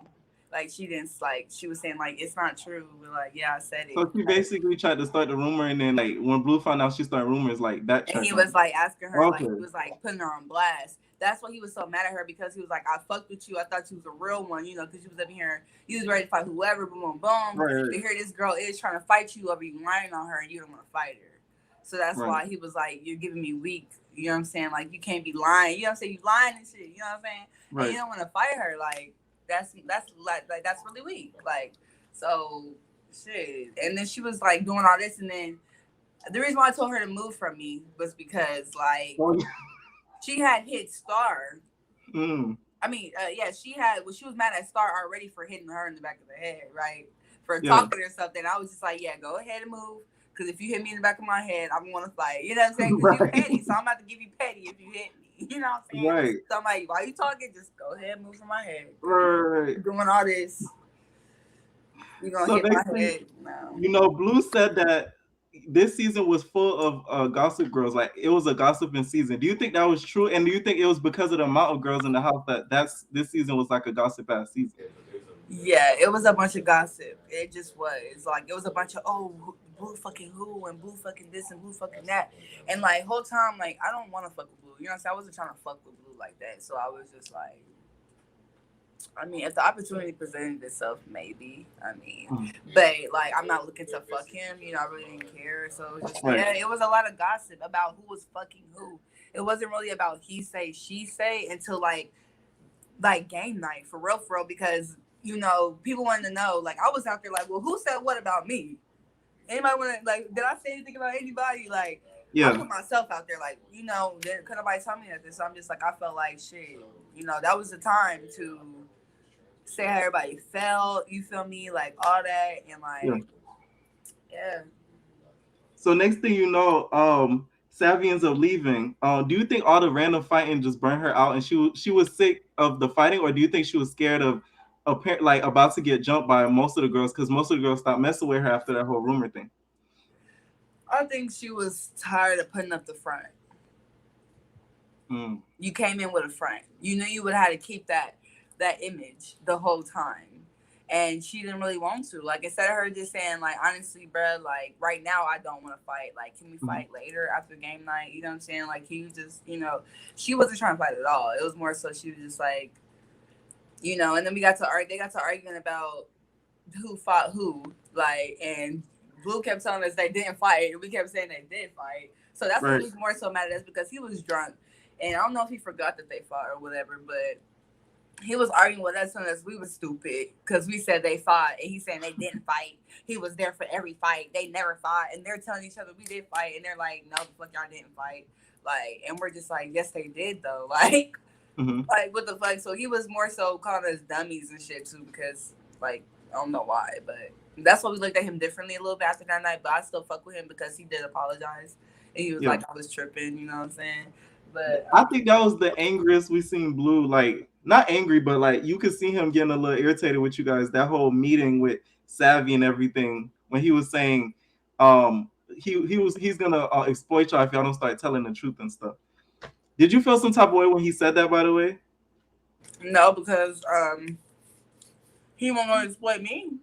S2: Like she didn't like she was saying like it's not true. But like yeah, I said it.
S1: So she basically tried to start the rumor, and then like when Blue found out she started rumors, like that.
S2: And he was like asking her, like
S1: Okay.
S2: he was like putting her on blast. That's why he was so mad at her because he was like, I fucked with you. I thought you was a real one, because you was up here, you was ready to fight whoever. Boom, boom, boom.
S1: Right.
S2: To hear this girl is trying to fight you over you lying on her, and you don't want to fight her. So that's why he was like, you're giving me weak. You know what I'm saying? Like you can't be lying. You know what I'm saying? You lying and shit. You know what I'm saying? Right. And you don't want to fight her. Like that's like that's really weak. Like so shit. And then she was like doing all this, and then the reason why I told her to move from me was because like she had hit Star. I mean, she had. Well, she was mad at Star already for hitting her in the back of the head, right? For talking or something. I was just like, yeah, go ahead and move. Because if you hit me in the back of my head, I'm going to fight. You know what I'm saying? Because you
S1: Right.
S2: petty, so I'm about to give you petty if you hit me. You know what I'm saying?
S1: Right.
S2: So I'm like, while you talking, just go ahead and move from my head.
S1: Right.
S2: You're doing all this. You're going to
S1: So
S2: hit my
S1: next thing,
S2: head. No.
S1: Blue said that this season was full of gossip girls. Like it was a gossiping season. Do you think that was true? And do you think it was because of the amount of girls in the house that's this season was like a gossip ass season?
S2: Yeah, it was a bunch of gossip. It just was. Like, it was a bunch of, blue fucking who and blue fucking this and blue fucking that. And, like, whole time, like, I don't want to fuck with blue. You know what I'm saying? I wasn't trying to fuck with blue like that. So I was just like, I mean, if the opportunity presented itself, maybe. I mean, but like, I'm not looking to fuck him. You know, I really didn't care. So it was just, yeah, it was a lot of gossip about who was fucking who. It wasn't really about he say, she say until like game night for real, because people wanted to know. Like, I was out there like, well, who said what about me? Anybody want to like? Did I say anything about anybody? Like,
S1: Yeah.
S2: I put myself out there. Like, could nobody tell me that? So I'm just like, I felt like shit. That was the time to say how everybody felt, you feel me, like all that, and like, yeah.
S1: So next thing you know, Savvy ends up leaving. Do you think all the random fighting just burned her out, and she was sick of the fighting, or do you think she was scared of like about to get jumped by most of the girls, because most of the girls stopped messing with her after that whole rumor thing?
S2: I think she was tired of putting up the front. You came in with a front. You knew you would have to keep that image the whole time, and she didn't really want to. Like, instead of her just saying like, honestly, bro, like right now I don't want to fight. Like, can we fight later after game night? You know what I'm saying? Like, can you just, she wasn't trying to fight at all. It was more so she was just like, and then they got to arguing about who fought who, like, and Blue kept telling us they didn't fight, and we kept saying they did fight. So that's what he was more so mad at us, because he was drunk, and I don't know if he forgot that they fought or whatever, but he was arguing with us telling us we were stupid because we said they fought, and he's saying they didn't fight. He was there for every fight. They never fought, and they're telling each other we did fight, and they're like, no, the fuck y'all didn't fight. Like, and we're just like, yes, they did though. Like, like, what the fuck? So he was more so calling us dummies and shit too, because like, I don't know why, but that's why we looked at him differently a little bit after that night. But I still fuck with him because he did apologize, and he was like, I was tripping, you know what I'm saying? But
S1: I think that was the angriest we seen Blue. Like, not angry, but like you could see him getting a little irritated with you guys. That whole meeting with Savvy and everything, when he was saying, he's gonna exploit y'all if y'all don't start telling the truth and stuff. Did you feel some type of way when he said that? By the way,
S2: no, because he wasn't gonna exploit me.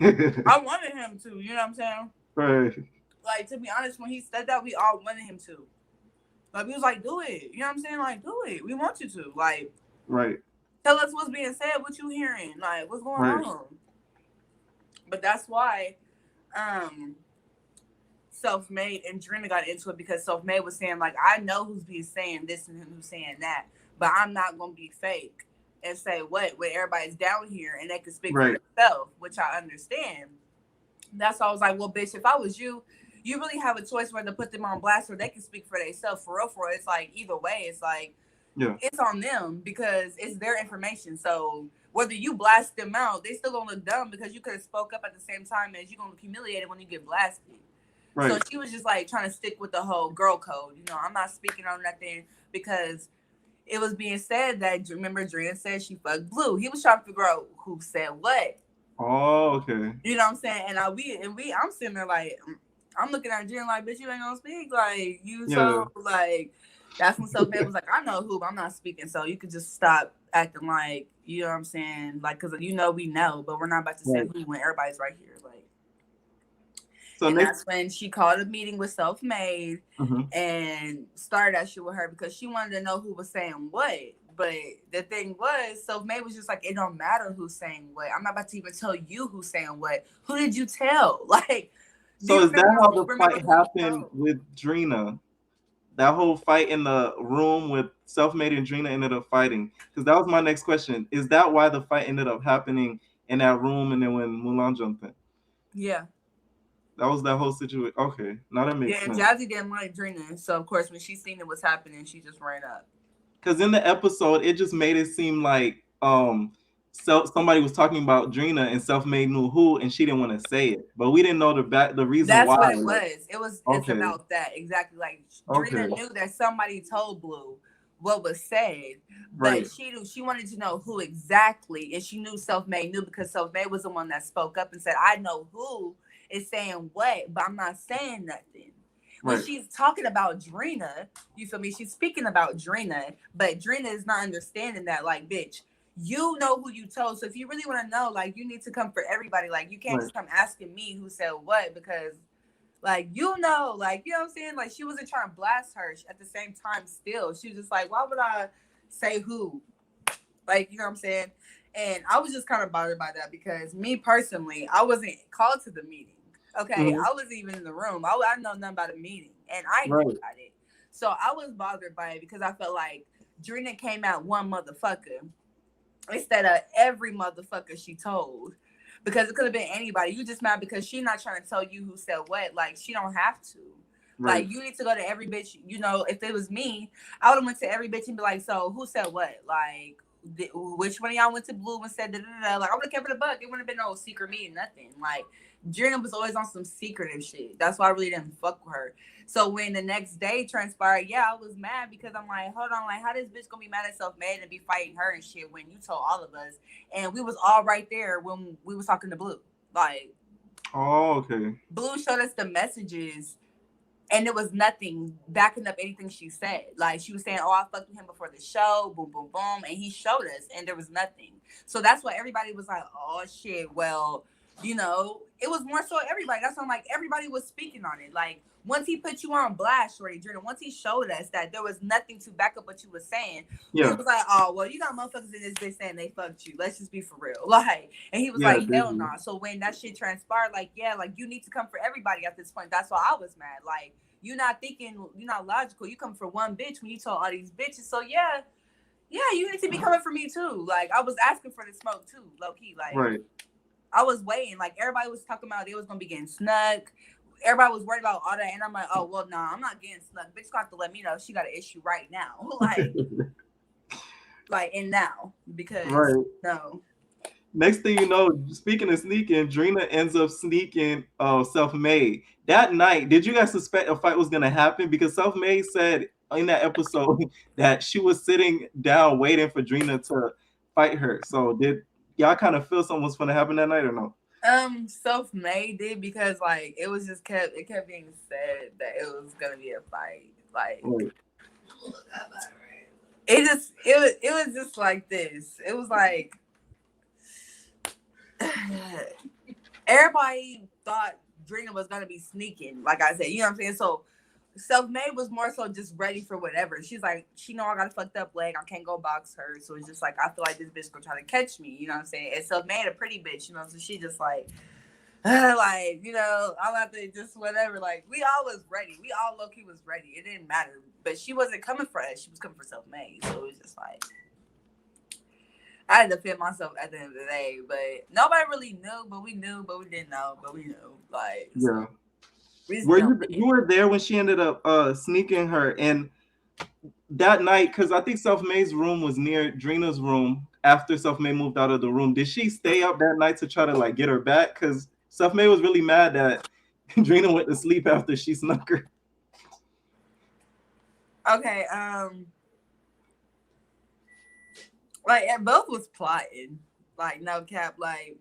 S2: I wanted him to, you know what I'm saying?
S1: Right.
S2: Like, to be honest, when he said that, we all wanted him to. Like, we was like, do it. You know what I'm saying? Like, do it. We want you to. Like,
S1: right.
S2: Tell us what's being said, what you hearing, like, what's going on. But that's why Self-Made and Drina got into it, because Self-Made was saying, like, I know who's being saying this and who's saying that, but I'm not going to be fake and say what when everybody's down here and they can speak for themselves, which I understand. That's why I was like, well, bitch, if I was you, you really have a choice whether to put them on blast or they can speak for themselves. For real, it's like, either way, it's like, it's on them because it's their information. So whether you blast them out, they still gonna look dumb because you could have spoke up at the same time as you're gonna be humiliated when you get blasted. Right. So she was just like trying to stick with the whole girl code. I'm not speaking on nothing because it was being said that, remember, Drina said she fucked Blue. He was trying to figure out who said what.
S1: Oh, okay.
S2: You know what I'm saying? And I'm sitting there like, I'm looking at Drina like, bitch, you ain't gonna speak. Like, so like, that's when Self-Made was like, I know who, but I'm not speaking. So you could just stop acting like, you know what I'm saying? Like, because we know, but we're not about to say who when everybody's right here. Like, so and that's when she called a meeting with Self-Made and started that shit with her because she wanted to know who was saying what. But the thing was, Self-Made was just like, it don't matter who's saying what. I'm not about to even tell you who's saying what. Who did you tell? Like,
S1: so is that how the fight happened with Drina? That whole fight in the room with Self-Made and Drina ended up fighting? Because that was my next question. Is that why the fight ended up happening in that room and then when Mulan jumped in?
S2: Yeah.
S1: That was that whole situation. Okay. Now that makes sense.
S2: Yeah, and Jassy didn't like Drina. So, of course, when she seen it was happening, she just ran up.
S1: Because in the episode, it just made it seem like somebody was talking about Drina and Self-Made knew who, and she didn't want to say it, but we didn't know the reason
S2: That's
S1: why.
S2: what it
S1: Like,
S2: was. It's
S1: okay,
S2: about that exactly. Like
S1: okay,
S2: Drina knew that somebody told Blue what was said,
S1: right,
S2: but she wanted to know who exactly, and she knew Self-Made knew because Self-Made was the one that spoke up and said, "I know who is saying what, but I'm not saying nothing." When
S1: right,
S2: she's talking about Drina, you feel me? She's speaking about Drina, but Drina is not understanding that, like, bitch, you know who you told. So if you really want to know, like, you need to come for everybody. Like, you can't
S1: right.
S2: just come asking me who said what because, like, you know, like, you know what I'm saying? Like, she wasn't trying to blast her at the same time. Still, she was just like, why would I say who? Like, you know what I'm saying? And I was just kind of bothered by that because me personally, I wasn't called to the meeting. Okay,
S1: Mhm.
S2: I wasn't even in the room. I know nothing about a meeting, and I knew
S1: Right.
S2: about it. So I was bothered by it because I felt like Drina came out one motherfucker instead of every motherfucker she told. Because it could have been anybody. You just mad because she not trying to tell you who said what. Like, she don't have to.
S1: Right.
S2: Like, you need to go to every bitch. You know, if it was me, I would have went to every bitch and be like, so who said what? Like, which one of y'all went to Blue and said da da da? Like, I would have kept it a buck. It wouldn't have been no secret meeting, nothing. Like, Drina was always on some secretive shit. That's why I really didn't fuck with her. So when the next day transpired, yeah, I was mad because I'm like, hold on, like, how this bitch gonna be mad at Self-Made and be fighting her and shit when you told all of us, and we was all right there when we was talking to Blue. Like,
S1: Oh, okay.
S2: Blue showed us the messages and there was nothing backing up anything she said. Like, she was saying, "Oh, I fucked with him before the show, boom, boom, boom," and he showed us, and there was nothing. So that's why everybody was like, "Oh shit." Well, you know, it was more so everybody. That's why I'm like, everybody was speaking on it. Like, once he put you on blast, Shorty Jordan, once he showed us that there was nothing to back up what you were saying, we
S1: Yeah.
S2: was like, "Oh, well, you got motherfuckers in this bitch saying they fucked you. Let's just be for real." Like, and he was
S1: Yeah.
S2: like, "Hell
S1: Disney.
S2: nah." So when that shit transpired, like, yeah, like, you need to come for everybody at this point. That's why I was mad. Like, you're not thinking, you're not logical. You come for one bitch when you told all these bitches. So yeah, you need to be coming for me too. Like, I was asking for the smoke too, low key. Like,
S1: Right.
S2: I was waiting. Like, everybody was talking about they was gonna be getting snuck. Everybody was worried about all that, and I'm like, oh well, nah, I'm not getting snuck. Bitch got to let me know if she got an issue right now. And now because
S1: Right.
S2: no.
S1: Next thing you know, speaking of sneaking, Drina ends up sneaking Self-Made. That night, did you guys suspect a fight was gonna happen? Because Self-Made said in that episode that she was sitting down waiting for Drina to fight her. So did y'all kind of feel something was gonna happen that night or no?
S2: Self-Made did because, like, it kept being said that it was gonna be a fight. Like,
S1: Right.
S2: it was just like this. It was like everybody thought Drina was gonna be sneaking, like I said, you know what I'm saying? So Self-Made was more so just ready for whatever. She's like, she know I got a fucked up leg, I can't go box her. So it's just like, I feel like this bitch gonna try to catch me, you know what I'm saying? And Self-Made a pretty bitch, you know, so she just like like, you know, I'll have to just whatever. Like, we all was ready. We all low key was ready. It didn't matter. But she wasn't coming for us. She was coming for Self-Made. So it was just like, I had to defend myself at the end of the day. But nobody really knew, but we knew, but we didn't know, but we knew. Like,
S1: Yeah.
S2: we just
S1: Were
S2: know.
S1: you were there when she ended up sneaking her and that night? Because I think Self-Made's room was near Drina's room after Self-Made moved out of the room. Did she stay up that night to try to like get her back? Because Self-Made was really mad that Drina went to sleep after she snuck her.
S2: Okay, like, and both was plotting. Like, no cap, like,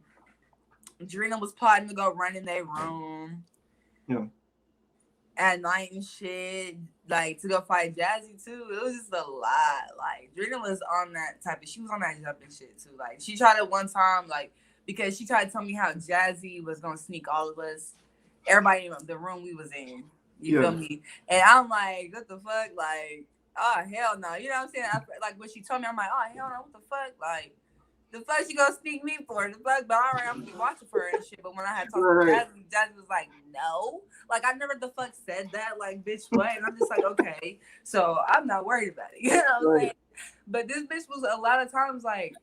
S2: Drina was plotting to go run in their room.
S1: Yeah.
S2: At night and shit, like, to go fight Jassy too. It was just a lot. Like, Drina was on that type of, she was on that jumping shit too. Like, she tried it one time, like, because she tried to tell me how Jassy was gonna sneak all of us, everybody in the room we was in. You feel me? And I'm like, what the fuck? Like, oh hell no. You know what I'm saying? Like, when she told me, I'm like, oh hell no, what the fuck? Like, the fuck she gonna sneak me for? The fuck, but all right, I'm gonna be watching for her and shit. But when I had talked to
S1: Right.
S2: Jassy, Jassy was like, no. Like, I never the fuck said that. Like, bitch, what? And I'm just like, okay. So I'm not worried about it. You know what I'm
S1: Right.
S2: saying? But this bitch was a lot of times like,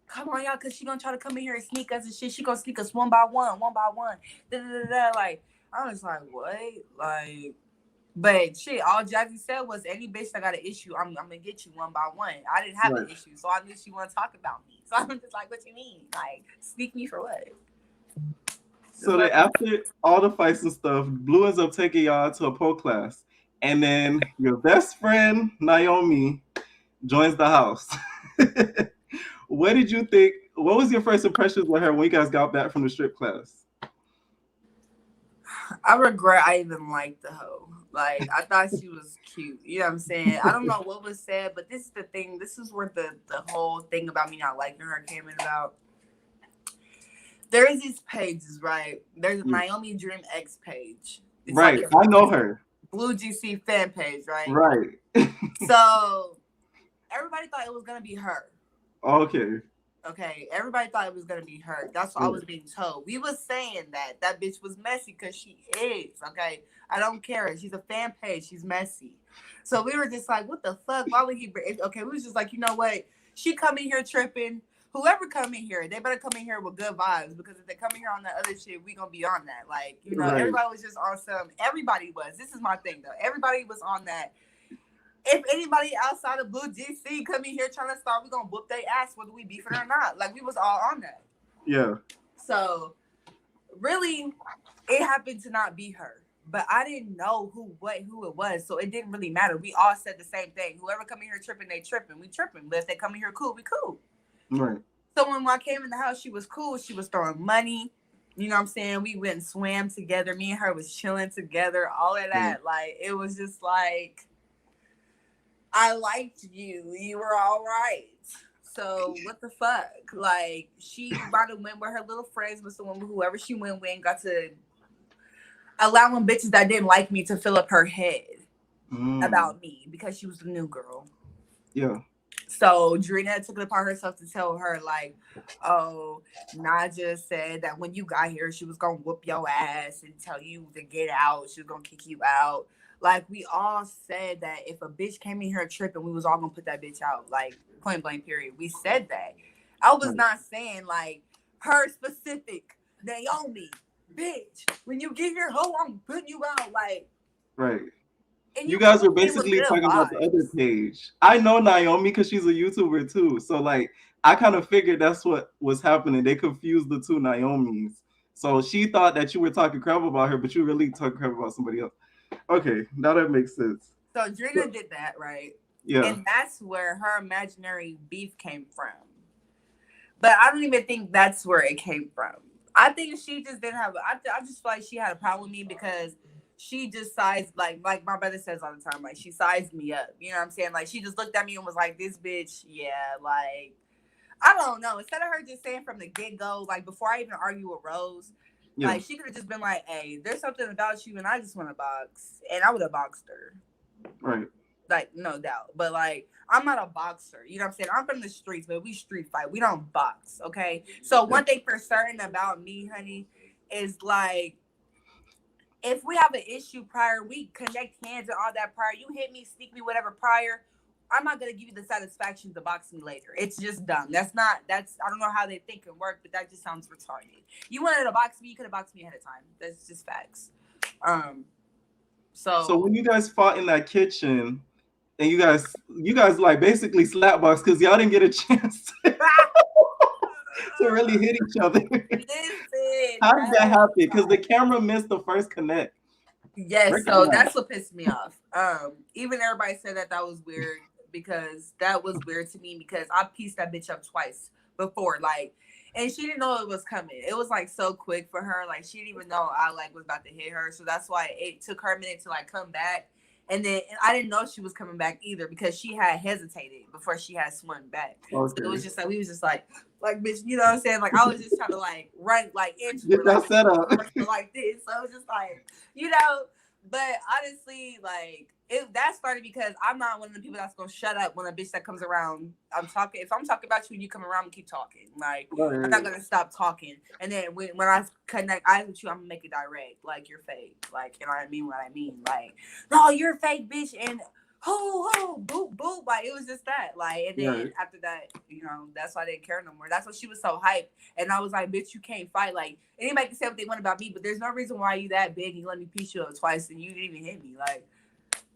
S2: come on, y'all, cause she gonna try to come in here and sneak us and shit. She gonna sneak us one by one, one by one. Da, da, da, da. Like, I was like, what? Like, But shit, all Jassy said was any bitch that got an issue, I'm gonna get you one by one. I didn't have
S1: Right.
S2: an issue, so I knew she wanted to talk about me. So I'm just like, what you mean? Like, sneak me for what? Just
S1: So then
S2: like,
S1: after all the fights and stuff, Blue ends up taking y'all to a pole class. And then your best friend, Naomi, joins the house. What did you think? What was your first impressions with her when you guys got back from the strip class?
S2: I regret I even liked the hoe. Like, I thought she was cute. You know what I'm saying? I don't know what was said, but this is the thing. This is where the whole thing about me not liking her came in about. There's these pages, right? There's a Naomi Dream X page. It's
S1: Right.
S2: like
S1: I know her.
S2: Blue GC fan page, right?
S1: Right.
S2: So everybody thought it was gonna be her.
S1: Okay.
S2: Okay, everybody thought it was gonna be her. That's what I was being told. We was saying that bitch was messy because she is. Okay, I don't care. She's a fan page. She's messy. So we were just like, what the fuck? Why would he? Okay, we was just like, you know what? She come in here tripping. Whoever come in here, they better come in here with good vibes because if they come in here on that other shit, we gonna be on that. Like, you know, everybody was just on some. Everybody was. This is my thing though. Everybody was on that. If anybody outside of Blue GC come in here trying to start, we gonna whoop their ass whether we beefing or not. Like, we was all on that.
S1: Yeah.
S2: So really, it happened to not be her. But I didn't know who it was, so it didn't really matter. We all said the same thing. Whoever come in here tripping, they tripping. We tripping. But if they come in here cool, we cool.
S1: Right.
S2: So when I came in the house, she was cool. She was throwing money. You know what I'm saying? We went and swam together. Me and her was chilling together. All of that. Like, it was just like, I liked you. You were all right. So what the fuck? Like, she might have went with her little friends, with someone, whoever she went with, and got to allowing bitches that didn't like me to fill up her head about me because she was the new girl.
S1: Yeah.
S2: So Drina took it upon herself to tell her, like, oh, Najaa said that when you got here, she was gonna whoop your ass and tell you to get out. She was gonna kick you out. Like, we all said that if a bitch came in here tripping, we was all gonna put that bitch out. Like, point blank, period. We said that. I was not saying, like, her specific, Naomi, bitch, when you get here, ho, I'm putting you out. Like,
S1: right.
S2: and
S1: You guys were
S2: came in with
S1: basically
S2: good
S1: talking about the other
S2: vibes.
S1: page. I know Naomi because she's a YouTuber too. So like I kind of figured that's what was happening. They confused the two Naomis. So she thought that you were talking crap about her, but you really talking crap about somebody else. Okay, now that makes sense.
S2: So Drina did that, right?
S1: Yeah.
S2: And that's where her imaginary beef came from. But I don't even think that's where it came from. I think she just didn't have. I just feel like she had a problem with me because she just sized like my brother says all the time. Like, she sized me up. You know what I'm saying? Like, she just looked at me and was like, "This bitch, yeah." Like, I don't know. Instead of her just saying from the get go, like before I even argue with Rose, like she could have just been like, "Hey, there's something about you, and I just want to box," and I would have boxed her.
S1: Right.
S2: Like, no doubt. But like, I'm not a boxer. You know what I'm saying? I'm from the streets, but we street fight. We don't box, okay? So one thing for certain about me, honey, is like, if we have an issue prior, we connect hands and all that prior. You hit me, sneak me, whatever prior. I'm not gonna give you the satisfaction to box me later. It's just dumb. That's I don't know how they think and work, but that just sounds retarded. You wanted to box me, you could have boxed me ahead of time. That's just facts.
S1: So when you guys fought in that kitchen, and you guys like basically slapbox because y'all didn't get a chance to really hit each other.
S2: Listen,
S1: how did that happen? Because the camera missed the first connect.
S2: Yes, so that's what pissed me off. Even everybody said that was weird because that was weird to me because I pieced that bitch up twice before, like, and she didn't know it was coming. It was like so quick for her, like she didn't even know I like was about to hit her. So that's why it took her a minute to like come back. And then I didn't know she was coming back either because she had hesitated before she had swung back. Okay. So it was just like we was just like bitch, you know what I'm saying? Like I was just trying to like run like into
S1: get that set up
S2: like this. So it was just like, you know, but honestly, like that started because I'm not one of the people that's gonna shut up when a bitch that comes around. If I'm talking about you and you come around, keep talking. Like I'm not gonna stop talking. And then when I connect eyes with you, I'm gonna make it direct. Like you're fake. Like, you know what I mean? What I mean? Like, no, you're a fake bitch and boop boop. Like it was just that. Like, and then after that, you know, that's why I didn't care no more. That's why she was so hyped. And I was like, bitch, you can't fight. Like anybody can say what they want about me, but there's no reason why you that big and you let me piece you up twice and you didn't even hit me. Like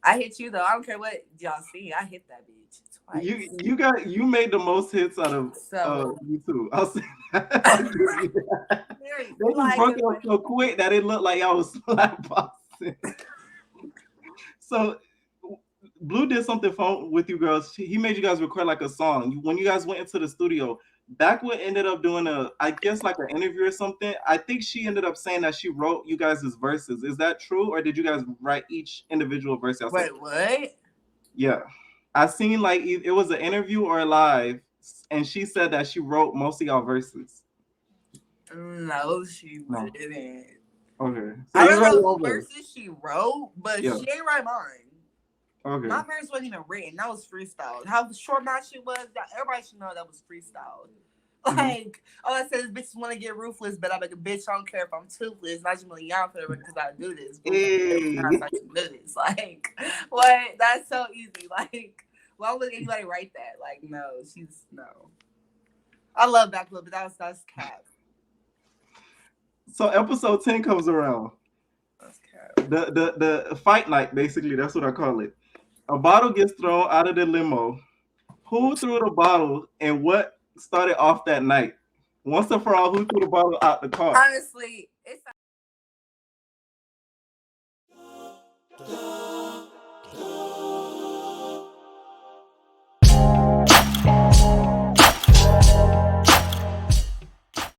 S2: I hit you though. I don't care what y'all see. I hit that bitch twice.
S1: You made the most hits out of
S2: So
S1: you too. I'll say that. I'll give you that. They just
S2: like,
S1: broke it up so quick that it looked like I was slap boxing. So Blue did something fun with you girls. He made you guys record like a song. When you guys went into the studio, Backwood ended up doing I guess like an interview or something. I think she ended up saying that she wrote you guys' verses. Is that true, or did you guys write each individual verse yourself?
S2: wait, what?
S1: Yeah, I seen like it was an interview or a live, and she said that she wrote most of y'all verses.
S2: No, she
S1: No.
S2: didn't.
S1: Okay, so
S2: I
S1: you
S2: don't
S1: wrote
S2: know
S1: your
S2: who
S1: verse.
S2: verses she wrote, but
S1: Yeah.
S2: she ain't write mine.
S1: Okay.
S2: My verse wasn't even written. That was freestyle. How short my shit was, everybody should know that was freestyle. Like, all I said is bitches want to get ruthless, but I'm like a bitch. I don't care if I'm toothless. Not just really young for it because I do this.
S1: Hey.
S2: I do this. Like, what? That's so easy. Like, why would anybody write that? Like, no, no. I love that clip, but that's cap.
S1: So episode 10 comes around.
S2: That's cap.
S1: The fight night, basically, that's what I call it. A bottle gets thrown out of the limo. Who threw the bottle and what started off that night? Once and for all, who threw the bottle out the car?
S2: Honestly, it's